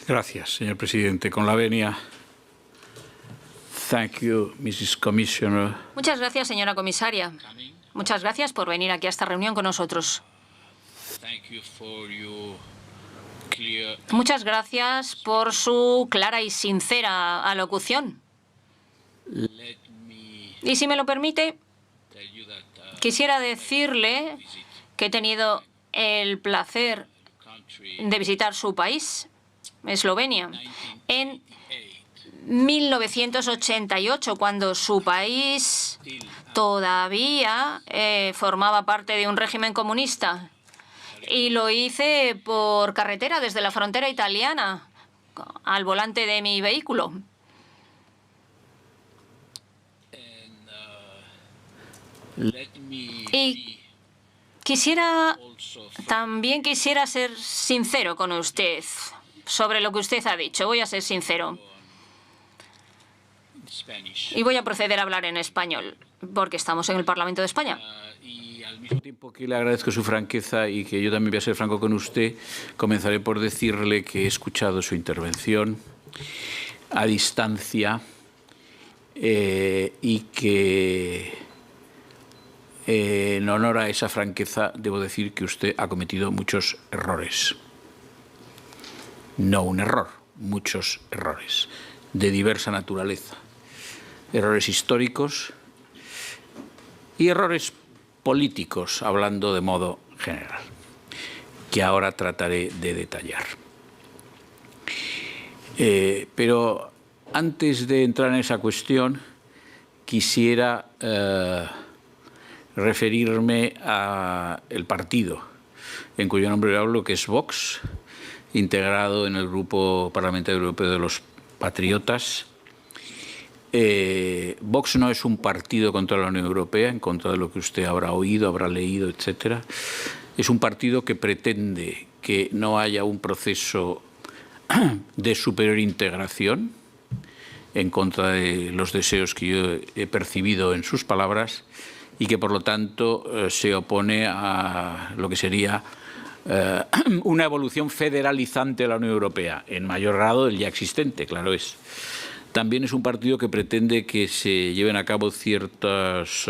Gracias, señor presidente. Con la venia. Thank you, Mrs. Commissioner. Muchas gracias, señora comisaria. Muchas gracias por venir aquí a esta reunión con nosotros. Muchas gracias por su clara y sincera alocución. Y si me lo permite, quisiera decirle que he tenido el placer de visitar su país, Eslovenia, en 1988, cuando su país todavía formaba parte de un régimen comunista. Y lo hice por carretera desde la frontera italiana, al volante de mi vehículo. Y también quisiera ser sincero con usted sobre lo que usted ha dicho. Voy a ser sincero. Y voy a proceder a hablar en español, porque estamos en el Parlamento de España. Y al mismo tiempo que le agradezco su franqueza y que yo también voy a ser franco con usted, comenzaré por decirle que he escuchado su intervención a distancia y que en honor a esa franqueza debo decir que usted ha cometido muchos errores. No un error, muchos errores de diversa naturaleza. Errores históricos y errores políticos, hablando de modo general, que ahora trataré de detallar. Pero antes de entrar en esa cuestión, quisiera referirme al partido en cuyo nombre hablo, que es Vox, integrado en el Grupo Parlamentario Europeo de los Patriotas. Vox no es un partido contra la Unión Europea, en contra de lo que usted habrá oído, habrá leído, etcétera. Es un partido que pretende que no haya un proceso de superior integración, en contra de los deseos que yo he percibido en sus palabras, y que, por lo tanto, se opone a lo que sería una evolución federalizante de la Unión Europea, en mayor grado del ya existente, claro es. También es un partido que pretende que se lleven a cabo ciertas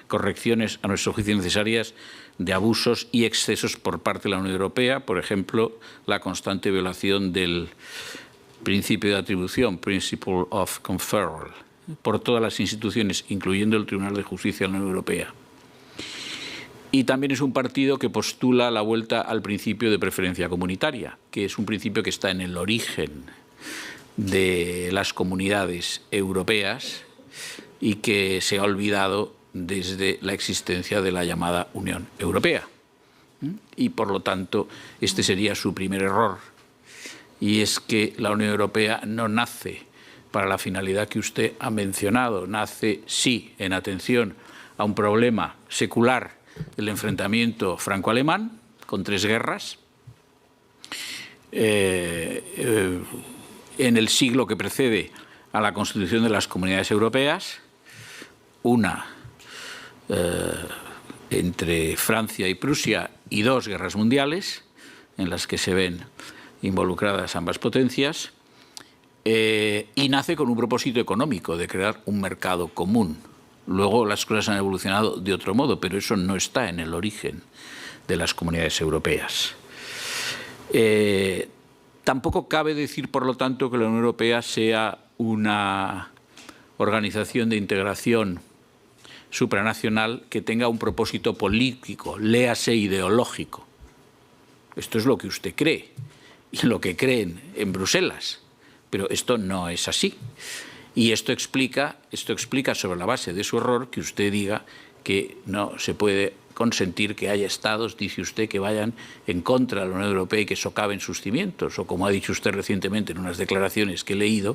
correcciones, a nuestro juicio necesarias, de abusos y excesos por parte de la Unión Europea, por ejemplo, la constante violación del principio de atribución, Principle of Conferral, por todas las instituciones, incluyendo el Tribunal de Justicia de la Unión Europea. Y también es un partido que postula la vuelta al principio de preferencia comunitaria, que es un principio que está en el origen de las comunidades europeas y que se ha olvidado desde la existencia de la llamada Unión Europea. Y, por lo tanto, este sería su primer error. Y es que la Unión Europea no nace para la finalidad que usted ha mencionado. Nace, sí, en atención a un problema secular del enfrentamiento franco-alemán, con 3 guerras, en el siglo que precede a la constitución de las comunidades europeas, una entre Francia y Prusia y 2 guerras mundiales, en las que se ven involucradas ambas potencias, y nace con un propósito económico de crear un mercado común. Luego las cosas han evolucionado de otro modo, pero eso no está en el origen de las comunidades europeas. Tampoco cabe decir, por lo tanto, que la Unión Europea sea una organización de integración supranacional que tenga un propósito político, léase ideológico. Esto es lo que usted cree y lo que creen en Bruselas, pero esto no es así. Y esto explica sobre la base de su error que usted diga que no se puede consentir que haya estados, dice usted, que vayan en contra de la Unión Europea y que socaven sus cimientos, o como ha dicho usted recientemente en unas declaraciones que he leído,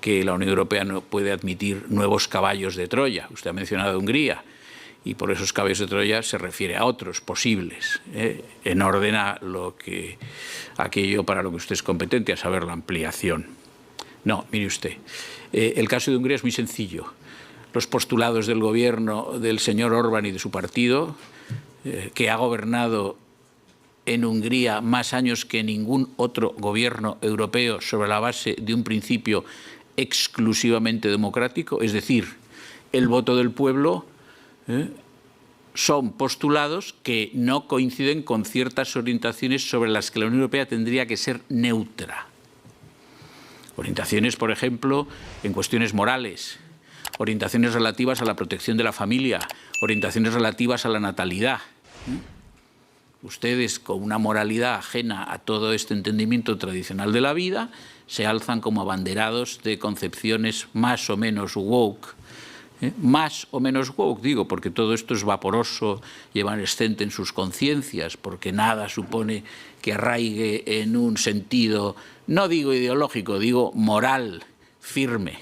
que la Unión Europea no puede admitir nuevos caballos de Troya. Usted ha mencionado a Hungría, y por esos caballos de Troya se refiere a otros posibles, en orden a aquello para lo que usted es competente, a saber, la ampliación. No, mire usted, el caso de Hungría es muy sencillo. Los postulados del gobierno del señor Orbán y de su partido, que ha gobernado en Hungría más años que ningún otro gobierno europeo sobre la base de un principio exclusivamente democrático, es decir, el voto del pueblo, son postulados que no coinciden con ciertas orientaciones sobre las que la Unión Europea tendría que ser neutra. Orientaciones, por ejemplo, en cuestiones morales, orientaciones relativas a la protección de la familia, orientaciones relativas a la natalidad. Ustedes, con una moralidad ajena a todo este entendimiento tradicional de la vida, se alzan como abanderados de concepciones más o menos woke. Más o menos woke, digo, porque todo esto es vaporoso y evanescente en sus conciencias, porque nada supone que arraigue en un sentido, no digo ideológico, digo moral, firme.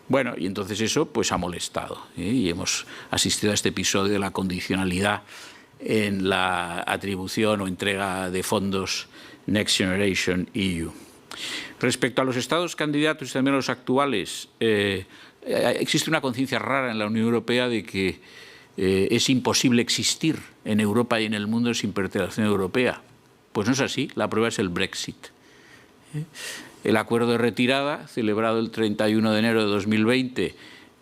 Bueno, y entonces eso pues ha molestado, y hemos asistido a este episodio de la condicionalidad en la atribución o entrega de fondos Next Generation EU. Respecto a los estados candidatos y también a los actuales, existe una conciencia rara en la Unión Europea de que es imposible existir en Europa y en el mundo sin pertenecer a la Unión Europea. Pues no es así, la prueba es el Brexit. El acuerdo de retirada, celebrado el 31 de enero de 2020,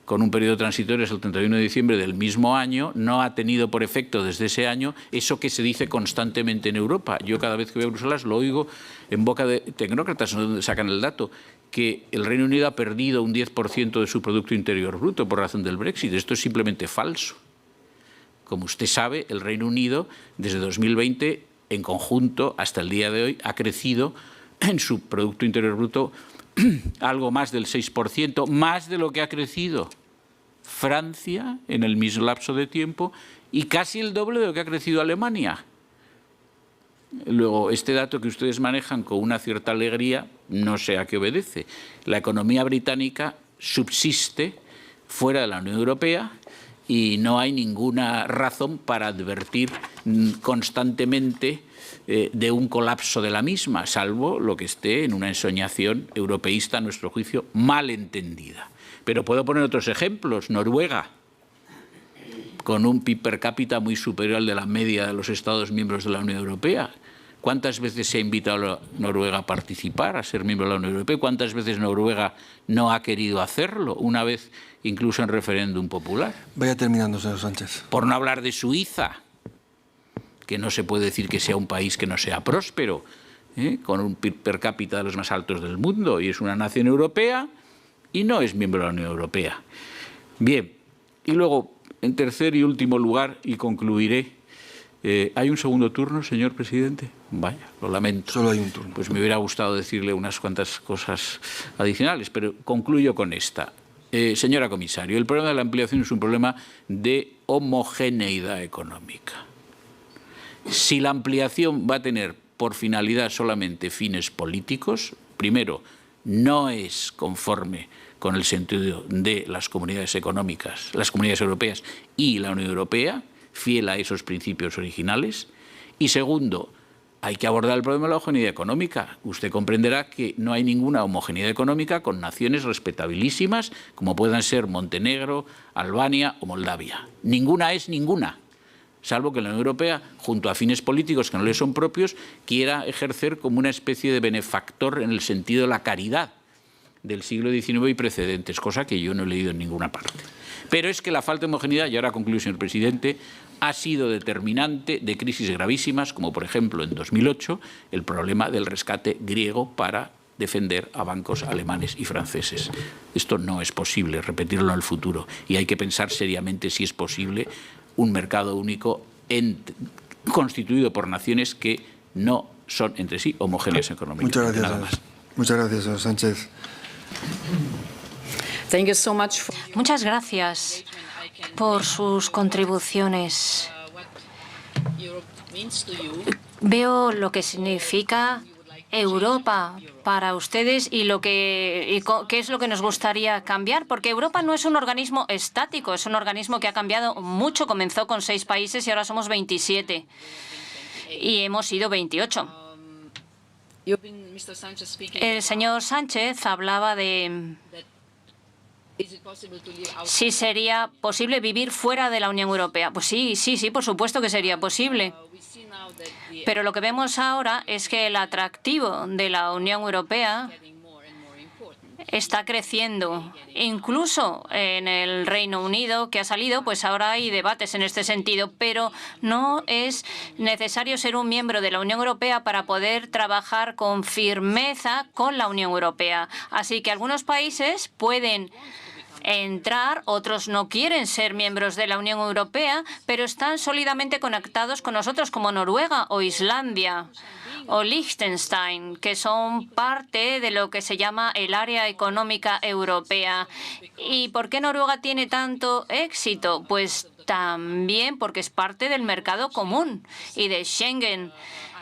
con un periodo transitorio hasta el 31 de diciembre del mismo año, no ha tenido por efecto desde ese año eso que se dice constantemente en Europa. Yo cada vez que voy a Bruselas lo oigo en boca de tecnócratas, donde sacan el dato, que el Reino Unido ha perdido un 10% de su Producto Interior Bruto por razón del Brexit. Esto es simplemente falso. Como usted sabe, el Reino Unido, desde 2020, en conjunto, hasta el día de hoy, ha crecido en su Producto Interior Bruto algo más del 6%, más de lo que ha crecido Francia en el mismo lapso de tiempo y casi el doble de lo que ha crecido Alemania. Luego, este dato que ustedes manejan con una cierta alegría, no sé a qué obedece. La economía británica subsiste fuera de la Unión Europea y no hay ninguna razón para advertir constantemente de un colapso de la misma, salvo lo que esté en una ensoñación europeísta, a nuestro juicio, mal entendida. Pero puedo poner otros ejemplos. Noruega, con un PIB per cápita muy superior al de la media de los Estados miembros de la Unión Europea. ¿Cuántas veces se ha invitado a Noruega a participar, a ser miembro de la Unión Europea? ¿Cuántas veces Noruega no ha querido hacerlo? Una vez incluso en referéndum popular. Vaya terminando, señor Sánchez. Por no hablar de Suiza, que no se puede decir que sea un país que no sea próspero, con un PIB per cápita de los más altos del mundo, y es una nación europea y no es miembro de la Unión Europea. Bien, y luego, en tercer y último lugar, y concluiré, ¿hay un segundo turno, señor presidente? Vaya, lo lamento. Solo hay un turno. Pues me hubiera gustado decirle unas cuantas cosas adicionales, pero concluyo con esta. Señora comisario, el problema de la ampliación es un problema de homogeneidad económica. Si la ampliación va a tener por finalidad solamente fines políticos, primero, no es conforme con el sentido de las comunidades económicas, las comunidades europeas y la Unión Europea, fiel a esos principios originales. Y segundo, hay que abordar el problema de la homogeneidad económica. Usted comprenderá que no hay ninguna homogeneidad económica con naciones respetabilísimas como puedan ser Montenegro, Albania o Moldavia. Ninguna es ninguna, salvo que la Unión Europea, junto a fines políticos que no le son propios, quiera ejercer como una especie de benefactor en el sentido de la caridad del siglo XIX y precedentes, cosa que yo no he leído en ninguna parte. Pero es que la falta de homogeneidad, y ahora concluyo, señor presidente, ha sido determinante de crisis gravísimas, como por ejemplo en 2008 el problema del rescate griego para defender a bancos alemanes y franceses. Esto no es posible repetirlo en el futuro y hay que pensar seriamente si es posible un mercado único constituido por naciones que no son entre sí homogéneas económicamente. Muchas gracias, nada más. Muchas gracias, señor Sánchez. Thank you so much for Muchas gracias por sus contribuciones. Veo lo que significa Europa para ustedes y qué es lo que nos gustaría cambiar, porque Europa no es un organismo estático, es un organismo que ha cambiado mucho. Comenzó con 6 países y ahora somos 27 y hemos sido 28. El señor Sánchez hablaba de si sería posible vivir fuera de la Unión Europea. Pues sí, por supuesto que sería posible. Pero lo que vemos ahora es que el atractivo de la Unión Europea está creciendo. Incluso en el Reino Unido, que ha salido, pues ahora hay debates en este sentido, pero no es necesario ser un miembro de la Unión Europea para poder trabajar con firmeza con la Unión Europea. Así que algunos países pueden entrar, otros no quieren ser miembros de la Unión Europea, pero están sólidamente conectados con nosotros, como Noruega o Islandia o Liechtenstein, que son parte de lo que se llama el Área Económica Europea. ¿Y por qué Noruega tiene tanto éxito? Pues también porque es parte del mercado común y de Schengen.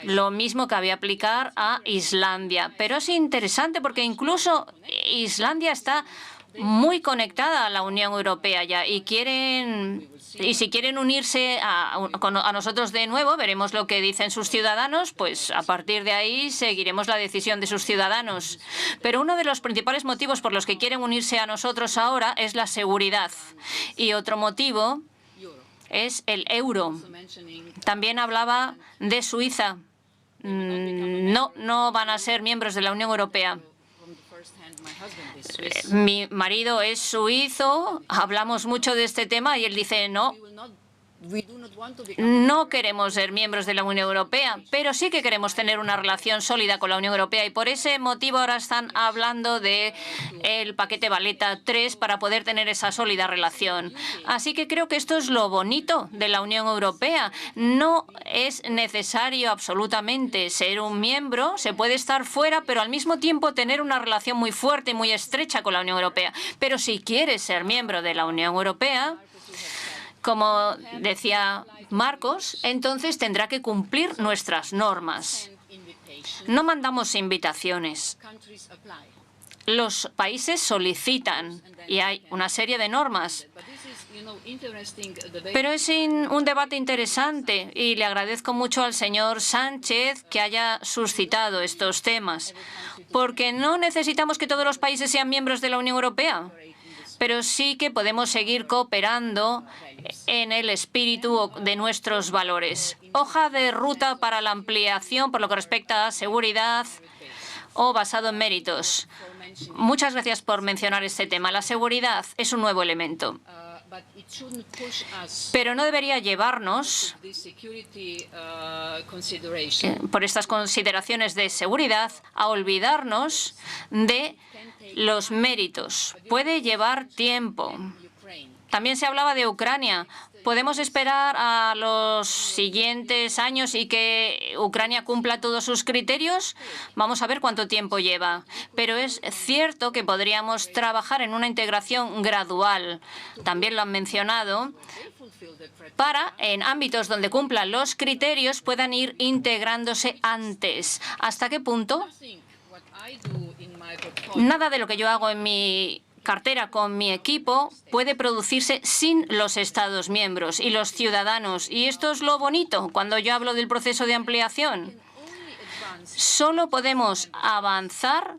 Lo mismo cabe aplicar a Islandia. Pero es interesante porque incluso Islandia está muy conectada a la Unión Europea ya y si quieren unirse a nosotros de nuevo, veremos lo que dicen sus ciudadanos, pues a partir de ahí seguiremos la decisión de sus ciudadanos. Pero uno de los principales motivos por los que quieren unirse a nosotros ahora es la seguridad. Y otro motivo es el euro. También hablaba de Suiza. No van a ser miembros de la Unión Europea. Mi marido es suizo, hablamos mucho de este tema y él dice no queremos ser miembros de la Unión Europea, pero sí que queremos tener una relación sólida con la Unión Europea y por ese motivo ahora están hablando del paquete Valletta 3 para poder tener esa sólida relación. Así que creo que esto es lo bonito de la Unión Europea. No es necesario absolutamente ser un miembro, se puede estar fuera, pero al mismo tiempo tener una relación muy fuerte, muy estrecha con la Unión Europea. Pero si quieres ser miembro de la Unión Europea, como decía Marcos, entonces tendrá que cumplir nuestras normas. No mandamos invitaciones. Los países solicitan y hay una serie de normas. Pero es un debate interesante y le agradezco mucho al señor Sánchez que haya suscitado estos temas, porque no necesitamos que todos los países sean miembros de la Unión Europea, pero sí que podemos seguir cooperando en el espíritu de nuestros valores. Hoja de ruta para la ampliación por lo que respecta a seguridad o basado en méritos. Muchas gracias por mencionar este tema. La seguridad es un nuevo elemento, pero no debería llevarnos, por estas consideraciones de seguridad, a olvidarnos de los méritos. Puede llevar tiempo. También se hablaba de Ucrania. ¿Podemos esperar a los siguientes años y que Ucrania cumpla todos sus criterios? Vamos a ver cuánto tiempo lleva. Pero es cierto que podríamos trabajar en una integración gradual, también lo han mencionado, para, en ámbitos donde cumplan los criterios, puedan ir integrándose antes. ¿Hasta qué punto? Nada de lo que yo hago en mi cartera con mi equipo puede producirse sin los Estados miembros y los ciudadanos. Y esto es lo bonito cuando yo hablo del proceso de ampliación. Solo podemos avanzar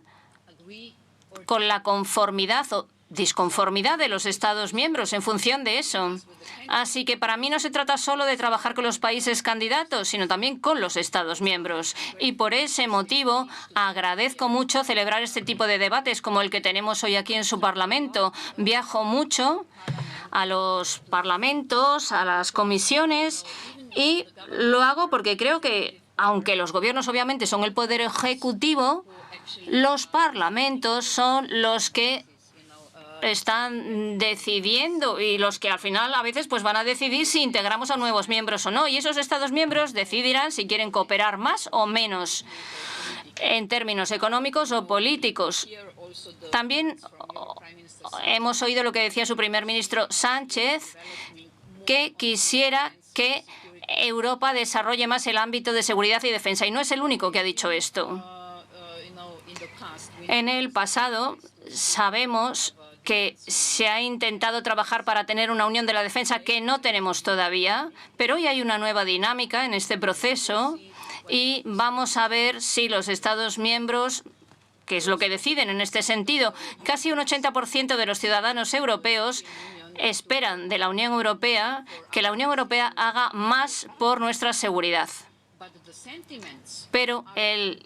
con la conformidad o disconformidad de los Estados miembros en función de eso. Así que para mí no se trata solo de trabajar con los países candidatos, sino también con los Estados miembros. Y por ese motivo agradezco mucho celebrar este tipo de debates como el que tenemos hoy aquí en su Parlamento. Viajo mucho a los parlamentos, a las comisiones y lo hago porque creo que, aunque los gobiernos obviamente son el poder ejecutivo, los parlamentos son los que están decidiendo y los que al final a veces pues van a decidir si integramos a nuevos miembros o no. Y esos Estados miembros decidirán si quieren cooperar más o menos en términos económicos o políticos. También hemos oído lo que decía su primer ministro Sánchez, que quisiera que Europa desarrolle más el ámbito de seguridad y defensa. Y no es el único que ha dicho esto. En el pasado sabemos que se ha intentado trabajar para tener una unión de la defensa que no tenemos todavía, pero hoy hay una nueva dinámica en este proceso y vamos a ver si los Estados miembros ¿Qué es lo que deciden en este sentido? Casi un 80% de los ciudadanos europeos esperan de la Unión Europea que la Unión Europea haga más por nuestra seguridad. Pero el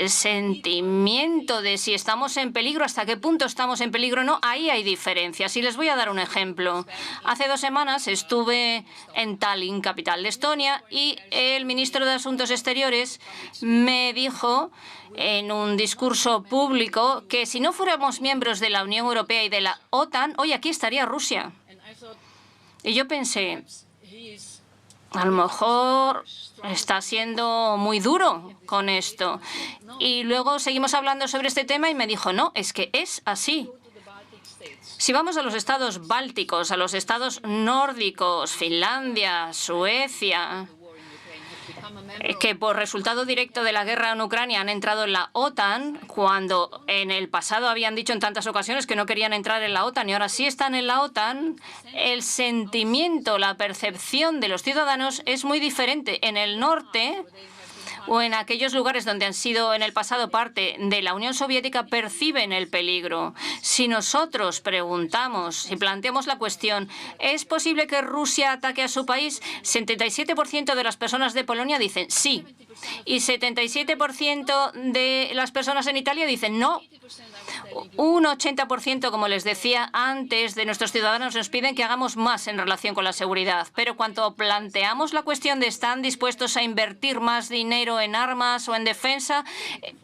sentimiento de si estamos en peligro, hasta qué punto estamos en peligro, no, ahí hay diferencias. Y les voy a dar un ejemplo. Hace 2 semanas estuve en Tallinn, capital de Estonia, y el ministro de Asuntos Exteriores me dijo en un discurso público que si no fuéramos miembros de la Unión Europea y de la OTAN, hoy aquí estaría Rusia. Y yo pensé, a lo mejor está siendo muy duro con esto. Y luego seguimos hablando sobre este tema y me dijo, no, es que es así. Si vamos a los estados bálticos, a los estados nórdicos, Finlandia, Suecia, que por resultado directo de la guerra en Ucrania han entrado en la OTAN, cuando en el pasado habían dicho en tantas ocasiones que no querían entrar en la OTAN y ahora sí están en la OTAN, el sentimiento, la percepción de los ciudadanos es muy diferente. En el norte o en aquellos lugares donde han sido en el pasado parte de la Unión Soviética perciben el peligro. Si nosotros preguntamos, si planteamos la cuestión, ¿es posible que Rusia ataque a su país? 77% de las personas de Polonia dicen sí. Y 77% de las personas en Italia dicen no. Un 80%, como les decía antes, de nuestros ciudadanos nos piden que hagamos más en relación con la seguridad. Pero cuando planteamos la cuestión de están dispuestos a invertir más dinero en armas o en defensa,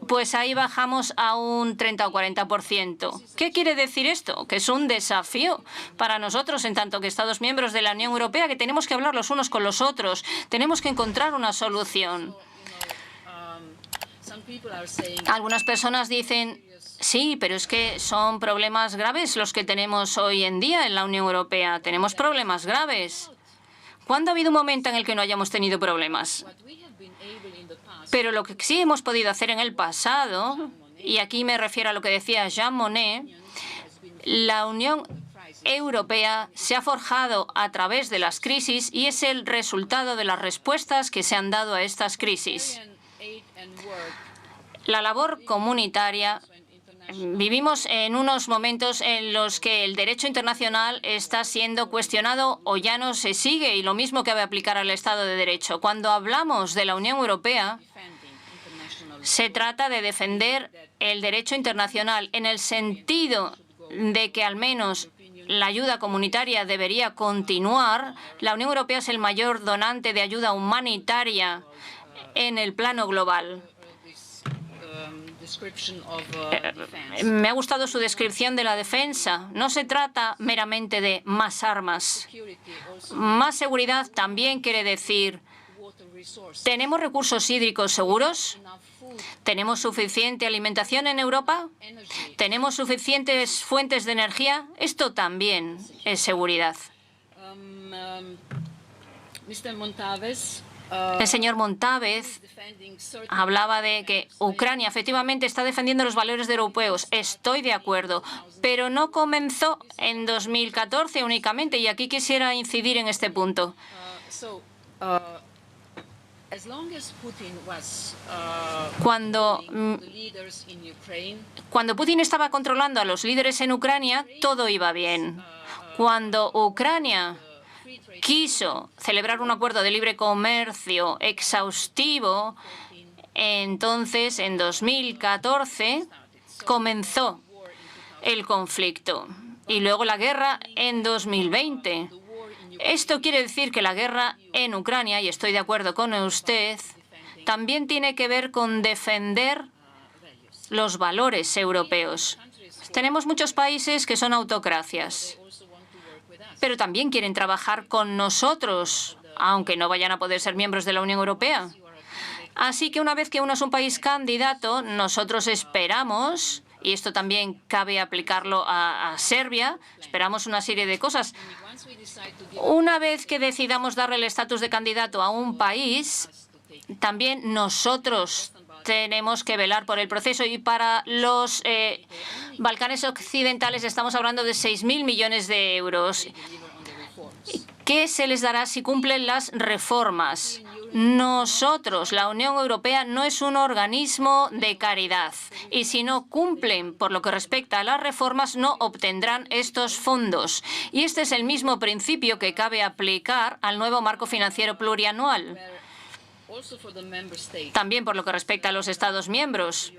pues ahí bajamos a un 30 o 40%. ¿Qué quiere decir esto? Que es un desafío para nosotros, en tanto que Estados miembros de la Unión Europea, que tenemos que hablar los unos con los otros. Tenemos que encontrar una solución. Algunas personas dicen, sí, pero es que son problemas graves los que tenemos hoy en día en la Unión Europea. Tenemos problemas graves. ¿Cuándo ha habido un momento en el que no hayamos tenido problemas? Pero lo que sí hemos podido hacer en el pasado, y aquí me refiero a lo que decía Jean Monnet, la Unión Europea se ha forjado a través de las crisis y es el resultado de las respuestas que se han dado a estas crisis. La labor comunitaria. Vivimos en unos momentos en los que el derecho internacional está siendo cuestionado o ya no se sigue, y lo mismo cabe aplicar al Estado de Derecho. Cuando hablamos de la Unión Europea, se trata de defender el derecho internacional en el sentido de que al menos la ayuda comunitaria debería continuar. La Unión Europea es el mayor donante de ayuda humanitaria en el plano global. Me ha gustado su descripción de la defensa. No se trata meramente de más armas. Más seguridad también quiere decir, ¿tenemos recursos hídricos seguros? ¿Tenemos suficiente alimentación en Europa? ¿Tenemos suficientes fuentes de energía? Esto también es seguridad. El señor Montávez hablaba de que Ucrania efectivamente está defendiendo los valores europeos. Estoy de acuerdo, pero no comenzó en 2014 únicamente, y aquí quisiera incidir en este punto. Cuando Putin estaba controlando a los líderes en Ucrania, todo iba bien. Cuando Ucrania quiso celebrar un acuerdo de libre comercio exhaustivo, entonces en 2014 comenzó el conflicto y luego la guerra en 2020. Esto quiere decir que la guerra en Ucrania, y estoy de acuerdo con usted, también tiene que ver con defender los valores europeos. Tenemos muchos países que son autocracias, pero también quieren trabajar con nosotros, aunque no vayan a poder ser miembros de la Unión Europea. Así que una vez que uno es un país candidato, nosotros esperamos, y esto también cabe aplicarlo a Serbia, esperamos una serie de cosas. Una vez que decidamos darle el estatus de candidato a un país, también nosotros tenemos que velar por el proceso. Y para los Balcanes Occidentales estamos hablando de 6.000 millones de euros. ¿Qué se les dará si cumplen las reformas? Nosotros, la Unión Europea, no es un organismo de caridad y si no cumplen por lo que respecta a las reformas no obtendrán estos fondos. Y este es el mismo principio que cabe aplicar al nuevo marco financiero plurianual. También por lo que respecta a los Estados miembros.